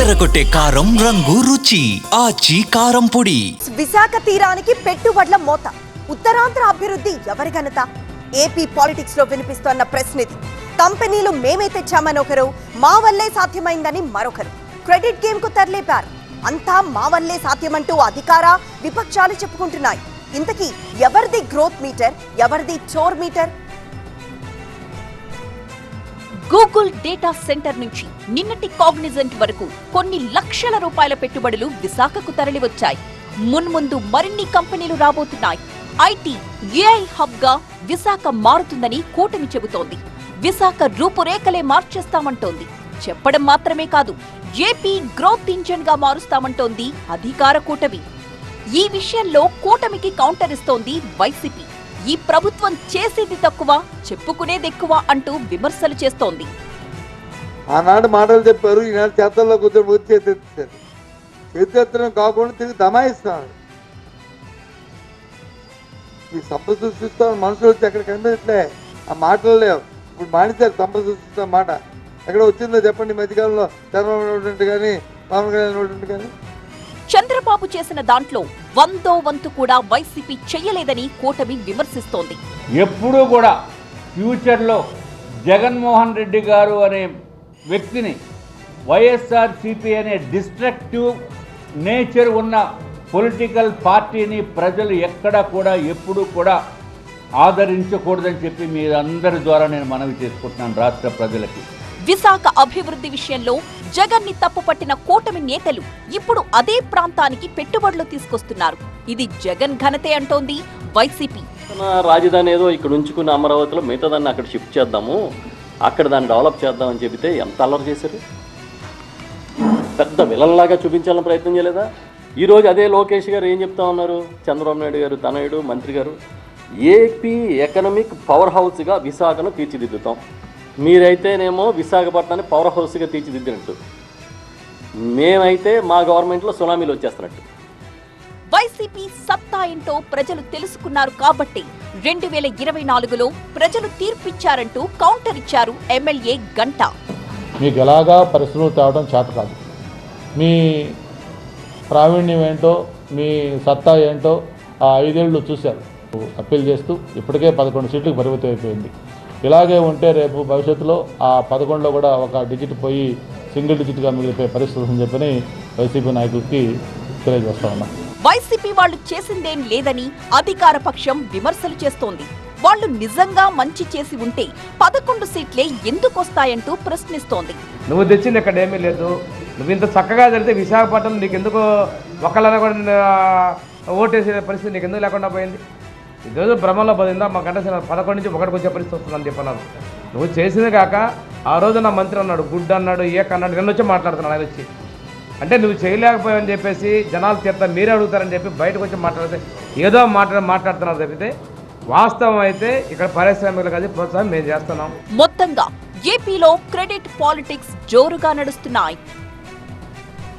అదరగొట్టే కారం రంగు రుచి ఆచి కారం పొడి. విశాఖ తీరానికి పెట్టుబడుల మోత. ఉత్తరాంధ్ర అభివృద్ధి ఎవరి ఘనత? ఏపీ పాలిటిక్స్ లో వినిపిస్తోన్న ప్రశ్నిది. కంపెనీలు మేమే తెచ్చామని ఒకరు, మా వల్లే సాధ్యమైందని మరొకరు క్రెడిట్ గేమ్ కు తెరలేపారు. అంతా మా వల్లే సాధ్యమంటూ అధికార విపక్షాలు చెప్పుకుంటున్నాయి. ఇంతకీ ఎవరిది గ్రోత్ మీటర్, ఎవరిది చోర్ మీటర్? గూగుల్ డేటా సెంటర్ నుంచి నిన్నటి కాగ్నిజెంట్ వరకు కొన్ని లక్షల రూపాయల పెట్టుబడులు విశాఖకు తరలివచ్చాయి. మున్ముందు మరిన్ని కంపెనీలు రాబోతున్నాయి. ఐటీ, ఏఐ హబ్ గా విశాఖ మారుతుందని కూటమి చెబుతోంది. విశాఖ రూపురేఖలే మార్చేస్తామంటోంది. చెప్పడం మాత్రమే కాదు, ఏపీ గ్రోత్ ఇంజన్ గా మారుస్తామంటోంది అధికార కూటమి. ఈ విషయంలో కూటమికి కౌంటర్ ఇస్తోంది వైసీపీ. ఈ ప్రభుత్వం చేసేది తక్కువ, చెప్పుకునేది ఎక్కువ అంటూ విమర్శలు చేస్తోంది. ఆనాడు మాటలు చెప్పారు, ఈనాడు చేతల్లో కూర్చొని చేతెత్తారు. చేతెత్తడం కాకుండా తిరిగి దమాయిస్తాడు. ఈ సంపద సృష్టిస్తాం మనుషులు వచ్చి ఎక్కడ కనిపించట్లే. ఆ మాటలు లేవు. ఇప్పుడు మానేశారు సంపద సృష్టిస్తాం మాట. ఎక్కడ వచ్చిందో చెప్పండి. మధ్యకాలంలో చంద్రబాబు కానీ పవన్ కళ్యాణ్ కానీ. చంద్రబాబు చేసిన దాంట్లో 100వ వంతు కూడా వైసీపీ చెయ్యలేదని కూటమి విమర్శిస్తోంది. ఎప్పుడూ కూడా ఫ్యూచర్లో జగన్మోహన్ రెడ్డి గారు అనే వ్యక్తిని, వైఎస్ఆర్సీపీ అనే డిస్ట్రక్టివ్ నేచర్ ఉన్న పొలిటికల్ పార్టీని ప్రజలు ఎక్కడా కూడా ఎప్పుడూ కూడా ఆదరించకూడదని చెప్పి మీరందరి ద్వారా నేను మనవి చేసుకుంటున్నాను రాష్ట్ర ప్రజలకి. విశాఖ అభివృద్ధి విషయంలో జగన్ ని తప్పుపట్టిన కూటమి నేతలు ఇప్పుడు అదే ప్రాంతానికి పెట్టుబడులు తీసుకొస్తున్నారు. ఇది జగన్ ఘనతే అంటోంది వైసీపీ. రాజధాని ఏదో ఇక్కడ ఉంచుకున్న అమరావతిలో మిగతా దాన్ని అక్కడ షిఫ్ట్ చేద్దాము, అక్కడ దాన్ని డెవలప్ చేద్దామని చెబితే ఎంత అల్లరి చేశారు. పెద్ద విలన్లాగా చూపించాలని ప్రయత్నం చేయలేదా? ఈరోజు అదే లోకేష్ గారు ఏం చెప్తా ఉన్నారు, చంద్రబాబు నాయుడు గారు తనయుడు మంత్రి గారు, ఏపీ ఎకనామిక్ పవర్ హౌస్గా విశాఖను తీర్చిదిద్దుతాం. మీరైతేనేమో విశాఖపట్నాన్ని పవర్ హౌస్గా తీర్చిదిద్దినట్టు, మేమైతే మా గవర్నమెంట్లో సునామీలు వచ్చేస్తున్నట్టు. వైసీపీ సత్తా ఏంటో ప్రజలు తెలుసుకున్నారు కాబట్టి 2024లో ప్రజలు తీర్పిచ్చారంటూ కౌంటర్ ఇచ్చారు ఎమ్మెల్యే గంట. మీకు ఎలాగా పరిశ్రమలు తేవడం చేత కాదు. మీ ప్రావీణ్యం ఏంటో, మీ సత్తా ఏంటో ఆ 5 ఏళ్ళు చూశారు. అప్పీల్ చేస్తూ ఇప్పటికే 11 సీట్లకు పరిమితం అయిపోయింది. ఇలాగే ఉంటే రేపు భవిష్యత్తులో ఆ 11లో కూడా ఒక డిజిట్ పోయి సింగిల్ డిజిట్గా మిగిలిపోయే పరిస్థితి అని చెప్పని వైసీపీ నాయకులకి తెలియజేస్తా ఉన్నా. వైసీపీ వాళ్ళు చేసిందేం లేదని అధికార పక్షం విమర్శలు చేస్తోంది. వాళ్ళు నిజంగా మంచి చేసి ఉంటే 11 సీట్లే ఎందుకొస్తాయంటూ ప్రశ్నిస్తోంది. నువ్వు తెచ్చింది ఇక్కడ ఏమీ లేదు. నువ్వు ఇంత చక్కగా జరిగితే విశాఖపట్నం నీకెందుకు ఒకళ్ళని కూడా ఓటేసే పరిస్థితి నీకెందుకు లేకుండా పోయింది? ఈరోజు భ్రమంలో పోయిందా? మా గంట 11 నుంచి 1కి వచ్చే పరిస్థితి వస్తుందని చెప్పన్నాను. నువ్వు చేసిందే కాక ఆ రోజు నా మంత్రి అన్నాడు, గుడ్ అన్నాడు, ఏక్ అన్నాడు, నిన్న వచ్చి మాట్లాడుతున్నాడు. ఆయన వచ్చి అంటే నువ్వు చేయలేకపోయావని చెప్పేసి జనాలు తీర్థ మీరే అడుగుతారని చెప్పి బయటకు వచ్చి మాట్లాడితే ఏదో మాట్లాడుతున్నారు తప్పితే వాస్తవం అయితే ఇక్కడ పారిశ్రామికులకు అది ప్రోత్సాహం మేము చేస్తున్నాం. మొత్తంగా ఏపీలో క్రెడిట్ పాలిటిక్స్ జోరుగా నడుస్తున్నాయి.